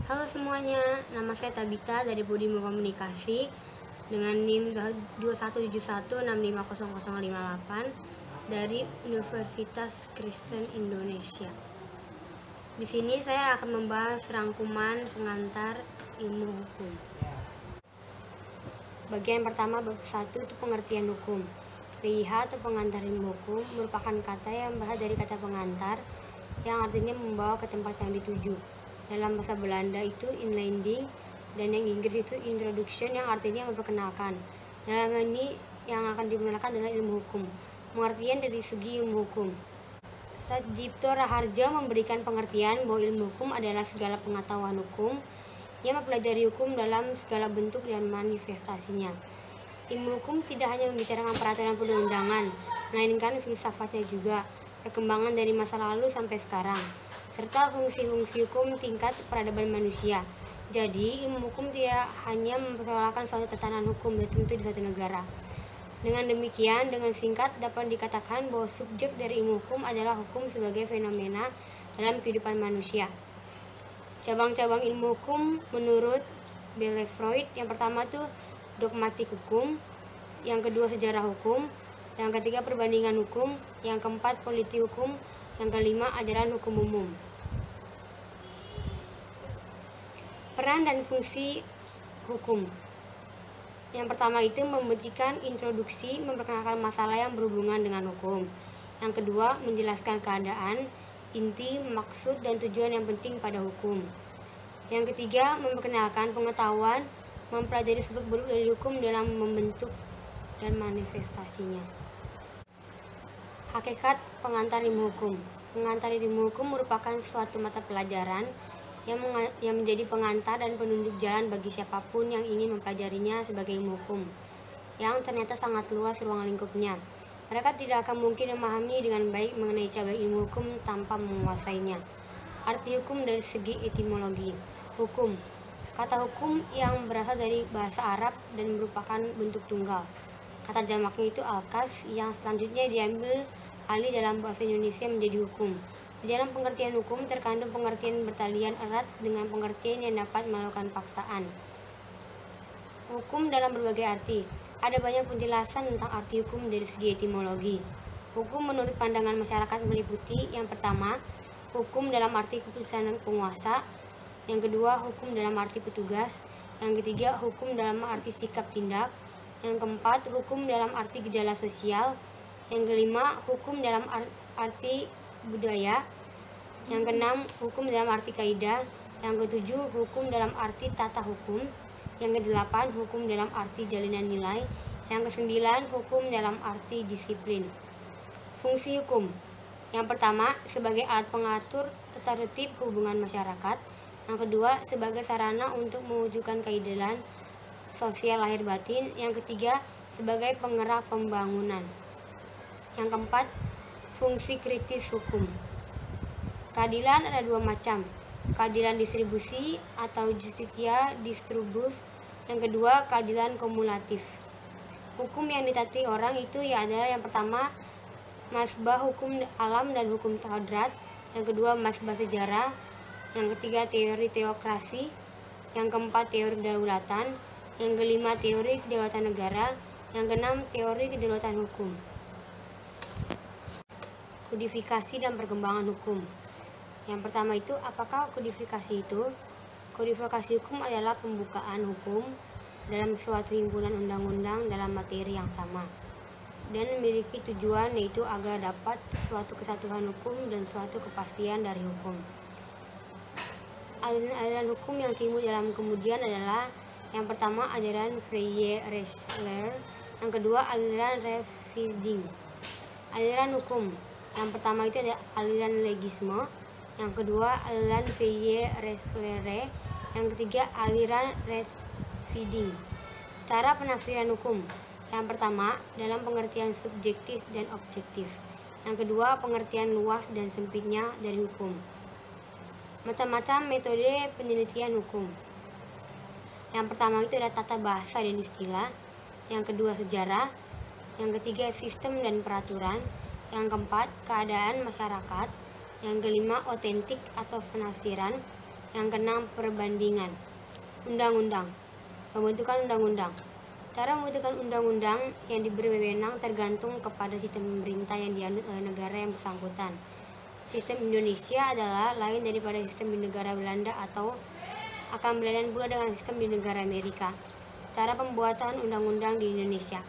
Halo semuanya, nama saya Tabita dari Budimu Komunikasi dengan NIM 2171650058 dari Universitas Kristen Indonesia. Di sini saya akan membahas rangkuman pengantar ilmu hukum. Bagian pertama bab 1 itu pengertian hukum. PIH atau pengantar ilmu hukum merupakan kata yang berasal dari kata pengantar yang artinya membawa ke tempat yang dituju. Dalam bahasa Belanda itu inleiding dan yang Inggris itu introduction yang artinya memperkenalkan. Dalam ini yang akan diperkenalkan adalah ilmu hukum. Pengertian dari segi ilmu hukum. Satjipto Raharjo memberikan pengertian bahwa ilmu hukum adalah segala pengetahuan hukum yang mempelajari hukum dalam segala bentuk dan manifestasinya. Ilmu hukum tidak hanya membicarakan peraturan perundang-undangan, melainkan filsafatnya juga, perkembangan dari masa lalu sampai sekarang, serta fungsi-fungsi hukum tingkat peradaban manusia. Jadi, ilmu hukum tidak hanya mempersoalkan suatu tatanan hukum tertentu di suatu negara. Dengan demikian, dengan singkat dapat dikatakan bahwa subjek dari ilmu hukum adalah hukum sebagai fenomena dalam kehidupan manusia. Cabang-cabang ilmu hukum menurut Freud, yang pertama itu dogmatik hukum, yang kedua sejarah hukum, yang ketiga perbandingan hukum, yang keempat politik hukum, yang kelima ajaran hukum umum. Peran dan fungsi hukum. Yang pertama itu memberikan introduksi, memperkenalkan masalah yang berhubungan dengan hukum. Yang kedua, menjelaskan keadaan, inti, maksud, dan tujuan yang penting pada hukum. Yang ketiga, memperkenalkan pengetahuan, mempelajari seluk-beluk dari hukum dalam membentuk dan manifestasinya. Hakikat pengantar ilmu hukum. Pengantar ilmu hukum merupakan suatu mata pelajaran yang menjadi pengantar dan penunjuk jalan bagi siapapun yang ingin mempelajarinya sebagai ilmu hukum, yang ternyata sangat luas ruang lingkupnya. Mereka tidak akan mungkin memahami dengan baik mengenai cabang ilmu hukum tanpa menguasainya. Arti hukum dari segi etimologi. Hukum. Kata hukum yang berasal dari bahasa Arab dan merupakan bentuk tunggal. Kata jamaknya itu alkas, yang selanjutnya diambil alih dalam bahasa Indonesia menjadi hukum. Di dalam pengertian hukum terkandung pengertian bertalian erat dengan pengertian yang dapat melakukan paksaan. Hukum dalam berbagai arti. Ada banyak penjelasan tentang arti hukum dari segi etimologi. Hukum menurut pandangan masyarakat meliputi yang pertama, hukum dalam arti keputusan penguasa. Yang kedua, hukum dalam arti petugas. Yang ketiga, hukum dalam arti sikap tindak. Yang keempat, hukum dalam arti gejala sosial. Yang kelima, hukum dalam arti budaya. Yang keenam, hukum dalam arti kaidah. Yang ketujuh, hukum dalam arti tata hukum. Yang kedelapan, hukum dalam arti jalinan nilai. Yang kesembilan, hukum dalam arti disiplin. Fungsi hukum. Yang pertama, sebagai alat pengatur tata tertib hubungan masyarakat. Yang kedua, sebagai sarana untuk mewujudkan keadilan sosial lahir batin. Yang ketiga, sebagai penggerak pembangunan. Yang keempat, fungsi kritis hukum. Keadilan ada dua macam, keadilan distribusi atau justitia distribus. Yang kedua, keadilan kumulatif. Hukum yang ditaati orang itu adalah yang pertama, masbah hukum alam dan hukum kodrat. Yang kedua, masbah sejarah. Yang ketiga, teori teokrasi. Yang keempat, teori kedaulatan. Yang kelima, teori kedaulatan negara. Yang keenam, teori kedaulatan hukum. Kodifikasi dan perkembangan hukum. Yang pertama itu, apakah kodifikasi itu? Kodifikasi hukum adalah pembukaan hukum dalam suatu himpunan undang-undang dalam materi yang sama dan memiliki tujuan yaitu agar dapat suatu kesatuan hukum dan suatu kepastian dari hukum. Aliran hukum yang timbul dalam kemudian adalah yang pertama ajaran Freie Rechtslehre, yang kedua aliran Rechtspflege. Aliran hukum yang pertama itu ada aliran legisme, yang kedua aliran Freie Rechtslehre, yang ketiga aliran Rechtspflege. Cara penafsiran hukum. Yang pertama, dalam pengertian subjektif dan objektif. Yang kedua, pengertian luas dan sempitnya dari hukum. Macam-macam metode penelitian hukum. Yang pertama itu ada tata bahasa dan istilah. Yang kedua, sejarah. Yang ketiga, sistem dan peraturan. Yang keempat, keadaan masyarakat. Yang kelima, otentik atau penafsiran. Yang keenam, perbandingan. Undang-undang. Pembentukan undang-undang. Cara membentukkan undang-undang yang diberi wewenang tergantung kepada sistem pemerintah yang dianut oleh negara yang bersangkutan. Sistem Indonesia adalah lain daripada sistem di negara Belanda atau akan berlainan pula dengan sistem di negara Amerika. Cara pembuatan undang-undang di Indonesia.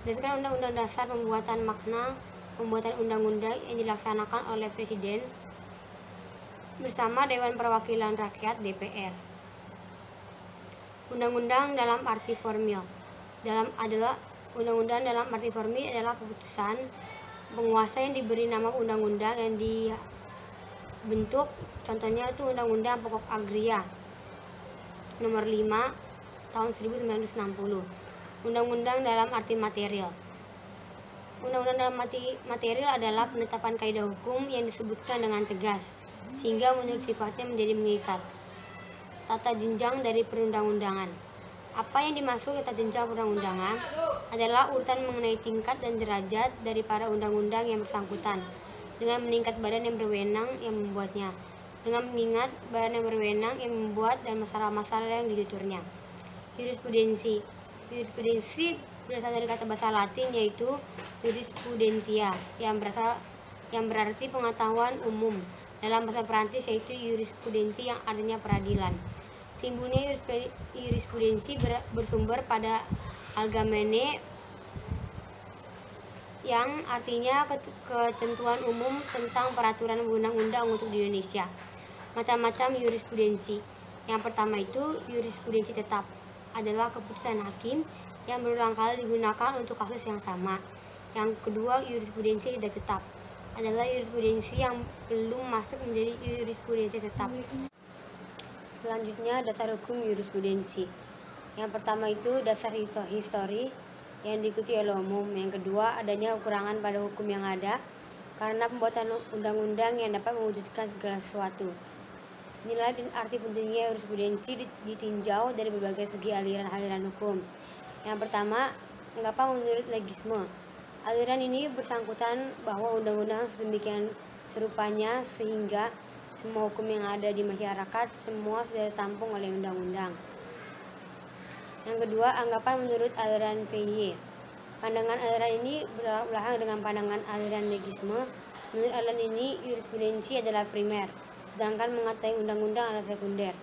Berdasarkan Undang-Undang Dasar, pembuatan undang-undang yang dilaksanakan oleh Presiden bersama Dewan Perwakilan Rakyat (DPR). Undang-undang dalam arti formil. Undang-undang dalam arti formil adalah keputusan penguasa yang diberi nama undang-undang yang dibentuk. Contohnya itu Undang-Undang Pokok Agraria Nomor 5 Tahun 1960. Undang-undang dalam arti material. Undang-undang dalam arti material adalah penetapan kaidah hukum yang disebutkan dengan tegas sehingga menurut sifatnya menjadi mengikat. Tata jenjang dari perundang-undangan. Apa yang dimaksud tata jenjang perundang-undangan adalah urutan mengenai tingkat dan derajat dari para undang-undang yang bersangkutan dengan meningkat badan yang berwenang yang membuatnya, dengan mengingat badan yang berwenang yang membuat dan masalah-masalah yang dituturnya. Jurisprudensi. Jurisprudensi berasal dari kata bahasa Latin yaitu jurisprudentia yang berarti pengetahuan umum. Dalam bahasa Perancis yaitu jurisprudenti yang artinya peradilan. Timbulnya jurisprudensi bersumber pada Algemene yang artinya ketentuan umum tentang peraturan undang-undang untuk di Indonesia. Macam-macam jurisprudensi. Yang pertama itu jurisprudensi tetap adalah keputusan hakim yang berulang kali digunakan untuk kasus yang sama. Yang kedua, jurisprudensi tidak tetap adalah jurisprudensi yang belum masuk menjadi jurisprudensi tetap. Selanjutnya, dasar hukum jurisprudensi. Yang pertama itu dasar histori yang diikuti oleh umum. Yang kedua, adanya kekurangan pada hukum yang ada karena pembuatan undang-undang yang dapat mewujudkan segala sesuatu. Nilai dan arti pentingnya jurisprudensi ditinjau dari berbagai segi aliran-aliran hukum. Yang pertama, anggapan menurut legisme. Aliran ini bersangkutan bahwa undang-undang sedemikian serupanya sehingga semua hukum yang ada di masyarakat semua sudah ditampung oleh undang-undang. Yang kedua, anggapan menurut aliran VY. Pandangan aliran ini berlawanan dengan pandangan aliran legisme. Menurut aliran ini, jurisprudensi adalah primer, sedangkan mengatai undang-undang adalah sekunder.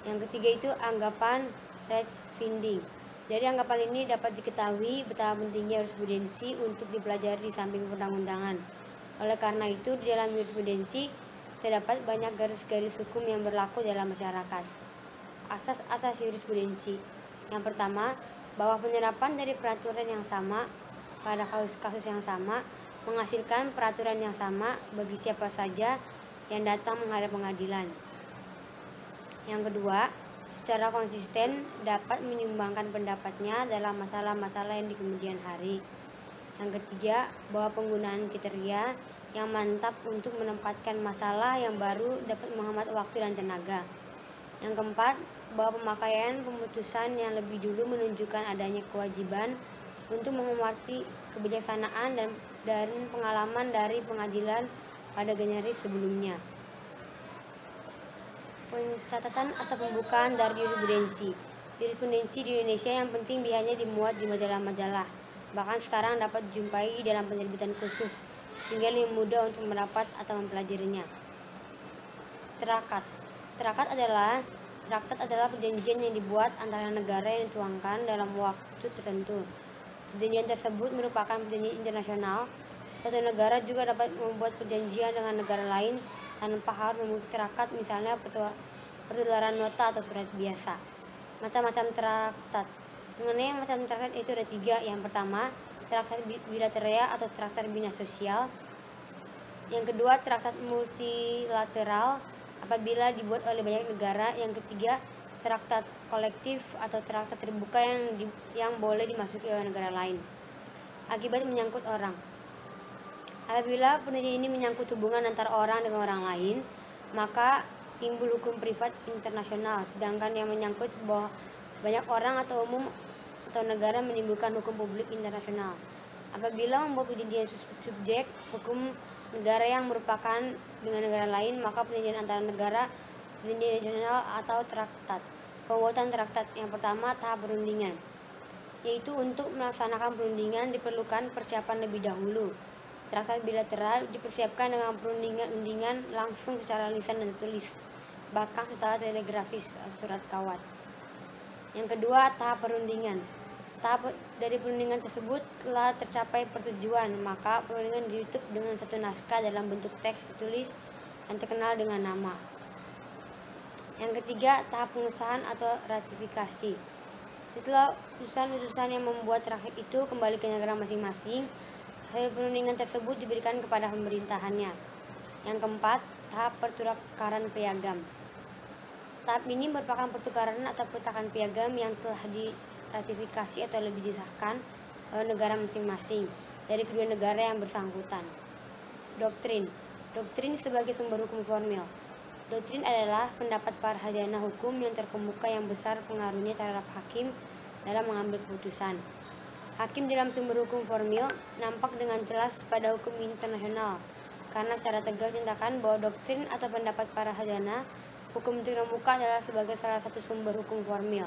Yang ketiga itu anggapan Rechtspfinding. Dari anggapan ini dapat diketahui betapa pentingnya jurisprudensi untuk dipelajari di samping perundang-undangan. Oleh karena itu, di dalam jurisprudensi terdapat banyak garis-garis hukum yang berlaku dalam masyarakat. Asas-asas jurisprudensi. Yang pertama, bahwa penerapan dari peraturan yang sama pada kasus-kasus yang sama menghasilkan peraturan yang sama bagi siapa saja yang datang menghadap pengadilan. Yang kedua, secara konsisten dapat menyumbangkan pendapatnya dalam masalah-masalah yang di kemudian hari. Yang ketiga, bahwa penggunaan kriteria yang mantap untuk menempatkan masalah yang baru dapat menghemat waktu dan tenaga. Yang keempat, bahwa pemakaian pemutusan yang lebih dulu menunjukkan adanya kewajiban untuk menghormati kebijaksanaan dan pengalaman dari pengadilan pada generasi sebelumnya. Pencatatan atau pembukaan dari jurisprudensi. Jurisprudensi di Indonesia yang penting biasanya dimuat di majalah-majalah. Bahkan sekarang dapat dijumpai dalam penerbitan khusus sehingga lebih mudah untuk mendapat atau mempelajarinya. Traktat adalah perjanjian yang dibuat antara negara yang dituangkan dalam waktu tertentu. Perjanjian tersebut merupakan perjanjian internasional. Suatu negara juga dapat membuat perjanjian dengan negara lain tanpa harus memiliki traktat, misalnya pertularan nota atau surat biasa. Macam-macam traktat. Mengenai macam traktat itu ada 3. Yang pertama, traktat bilateral atau traktat binasosial. Yang kedua, traktat multilateral apabila dibuat oleh banyak negara. Yang ketiga, traktat kolektif atau traktat terbuka yang boleh dimasuki oleh negara lain. Akibat menyangkut orang. Apabila perjanjian ini menyangkut hubungan antara orang dengan orang lain, maka timbul hukum privat internasional, sedangkan yang menyangkut bahwa banyak orang atau umum atau negara menimbulkan hukum publik internasional. Apabila membuat perjanjian subjek hukum negara yang merupakan dengan negara lain, maka perjanjian antara negara perjanjian internasional atau traktat. Pembuatan traktat. Yang pertama, tahap perundingan, yaitu untuk melaksanakan perundingan diperlukan persiapan lebih dahulu. Traktat bilateral dipersiapkan dengan perundingan langsung secara lisan dan tulis, bahkan secara telegrafis surat kawat. Yang kedua, tahap perundingan. Tahap dari perundingan tersebut telah tercapai persetujuan, maka perundingan ditutup dengan satu naskah dalam bentuk teks tertulis yang terkenal dengan nama. Yang ketiga, tahap pengesahan atau ratifikasi. Setelah utusan-utusan yang membuat traktat itu kembali ke negara masing-masing, hasil perundingan tersebut diberikan kepada pemerintahannya. Yang keempat, tahap pertukaran piagam. Tahap ini merupakan pertukaran atau pertakan piagam yang telah diratifikasi atau lebih disahkan oleh negara masing-masing dari kedua negara yang bersangkutan. Doktrin. Doktrin sebagai sumber hukum formil. Doktrin adalah pendapat para sarjana hukum yang terkemuka yang besar pengaruhnya terhadap hakim dalam mengambil keputusan. Hakim dalam sumber hukum formil nampak dengan jelas pada hukum internasional, karena secara tegas menyatakan bahwa doktrin atau pendapat para sarjana hukum terkemuka adalah sebagai salah satu sumber hukum formil.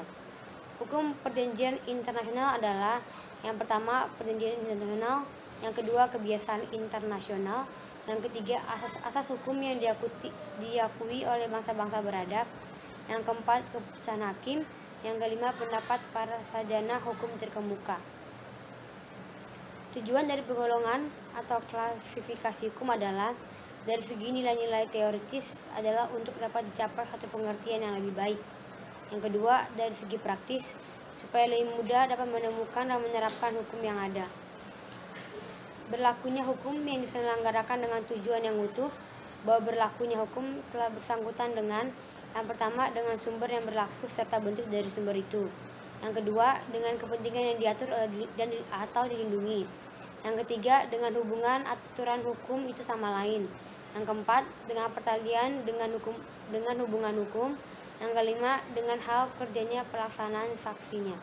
Hukum perjanjian internasional adalah yang pertama perjanjian internasional, yang kedua kebiasaan internasional, yang ketiga asas-asas hukum yang diakui oleh bangsa-bangsa beradab, yang keempat keputusan hakim, yang kelima pendapat para sarjana hukum terkemuka. Tujuan dari penggolongan atau klasifikasi hukum adalah dari segi nilai-nilai teoritis adalah untuk dapat dicapai satu pengertian yang lebih baik. Yang kedua, dari segi praktis supaya lebih mudah dapat menemukan dan menerapkan hukum yang ada. Berlakunya hukum yang diselenggarakan dengan tujuan yang utuh, bahwa berlakunya hukum telah bersangkutan dengan yang pertama dengan sumber yang berlaku serta bentuk dari sumber itu. Yang kedua, dengan kepentingan yang diatur atau dilindungi. Yang ketiga, dengan hubungan aturan hukum itu sama lain. Yang keempat, dengan pertalian dengan hubungan hukum. Yang kelima, dengan hal kerjanya pelaksanaan saksinya.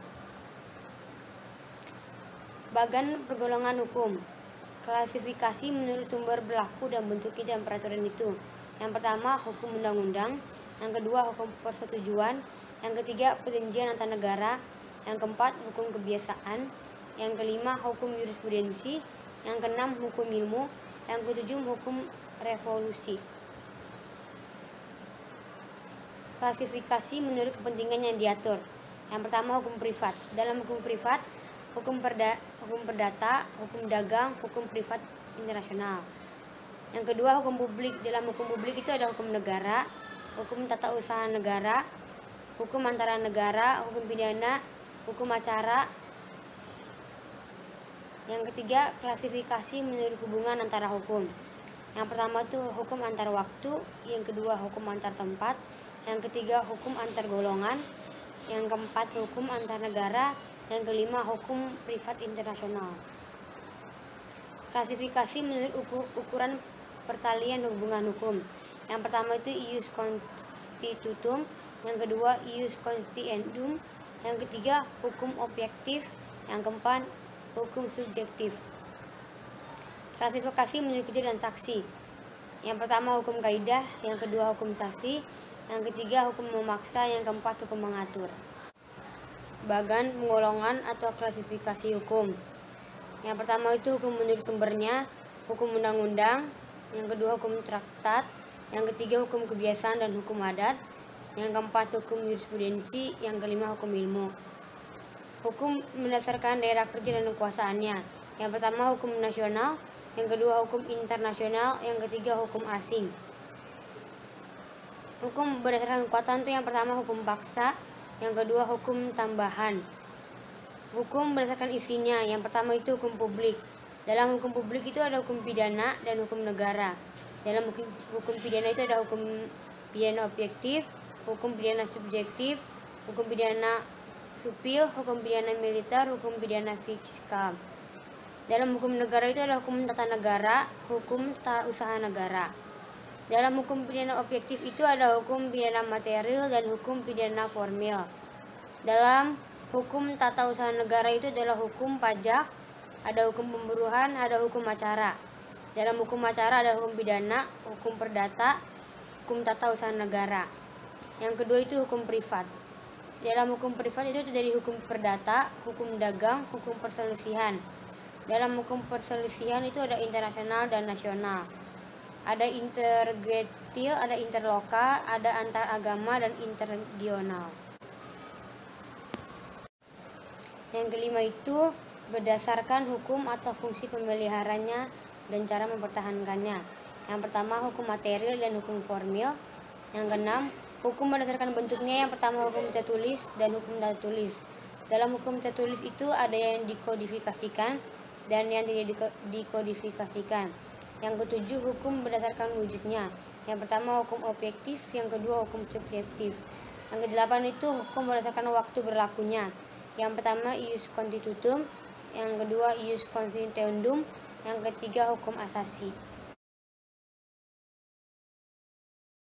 Bagan pergolongan hukum. Klasifikasi menurut sumber berlaku dan bentuknya dan peraturan itu. Yang pertama, hukum undang-undang. Yang kedua, hukum persetujuan. Yang ketiga, perjanjian antar negara. Yang keempat, hukum kebiasaan. Yang kelima, hukum jurisprudensi. Yang keenam, hukum ilmu. Yang ketujuh, hukum revolusi. Klasifikasi menurut kepentingan yang diatur. Yang pertama, hukum privat. Dalam hukum privat, hukum perdata, hukum dagang, hukum privat internasional. Yang kedua, hukum publik. Dalam hukum publik itu ada hukum negara, hukum tata usaha negara, hukum antara negara, hukum pidana, hukum acara. Yang ketiga, klasifikasi menurut hubungan antara hukum. Yang pertama itu hukum antar waktu, yang kedua hukum antar tempat, yang ketiga hukum antar golongan, yang keempat hukum antar negara, yang kelima hukum privat internasional. Klasifikasi menurut ukuran pertalian hubungan hukum. Yang pertama itu ius constitutum, yang kedua ius constituendum, yang ketiga hukum objektif, yang keempat hukum subjektif. Klasifikasi menurut kerja dan saksi. Yang pertama hukum kaidah, yang kedua hukum saksi, yang ketiga hukum memaksa, yang keempat hukum mengatur. Bagan penggolongan atau klasifikasi hukum. Yang pertama itu hukum menurut sumbernya, hukum undang-undang, yang kedua hukum traktat, yang ketiga hukum kebiasaan dan hukum adat, yang keempat hukum jurisprudensi, yang kelima hukum ilmu. Hukum berdasarkan daerah kerja dan kekuasaannya. Yang pertama hukum nasional, yang kedua hukum internasional, yang ketiga hukum asing. Hukum berdasarkan kekuatan itu yang pertama hukum paksa, yang kedua hukum tambahan. Hukum berdasarkan isinya, yang pertama itu hukum publik. Dalam hukum publik itu ada hukum pidana dan hukum negara. Dalam hukum pidana itu ada hukum pidana objektif, hukum pidana subjektif, hukum pidana supil, hukum pidana militer, hukum pidana fiskal. Dalam hukum negara itu ada hukum tata negara, hukum tata usaha negara. Dalam hukum pidana objektif itu ada hukum pidana material dan hukum pidana formil. Dalam hukum tata usaha negara itu adalah hukum pajak, ada hukum pemburuan, ada hukum acara. Dalam hukum acara ada hukum pidana, hukum perdata, hukum tata usaha negara. Yang kedua itu hukum privat. Dalam hukum privat itu terdiri hukum perdata, hukum dagang, hukum perselisihan. Dalam hukum perselisihan itu ada internasional dan nasional. Ada intergetil, ada interlokal, ada antar agama dan interregional. Yang kelima itu berdasarkan hukum atau fungsi pemeliharanya dan cara mempertahankannya. Yang pertama hukum material dan hukum formil. Yang keenam hukum berdasarkan bentuknya. Yang pertama hukum tertulis dan hukum tak tulis. Dalam hukum tertulis itu ada yang dikodifikasikan dan yang tidak dikodifikasikan. Yang ketujuh hukum berdasarkan wujudnya. Yang pertama hukum objektif, yang kedua hukum subjektif. Yang kedelapan itu hukum berdasarkan waktu berlakunya. Yang pertama ius constitutum, yang kedua ius constituendum, yang ketiga hukum asasi.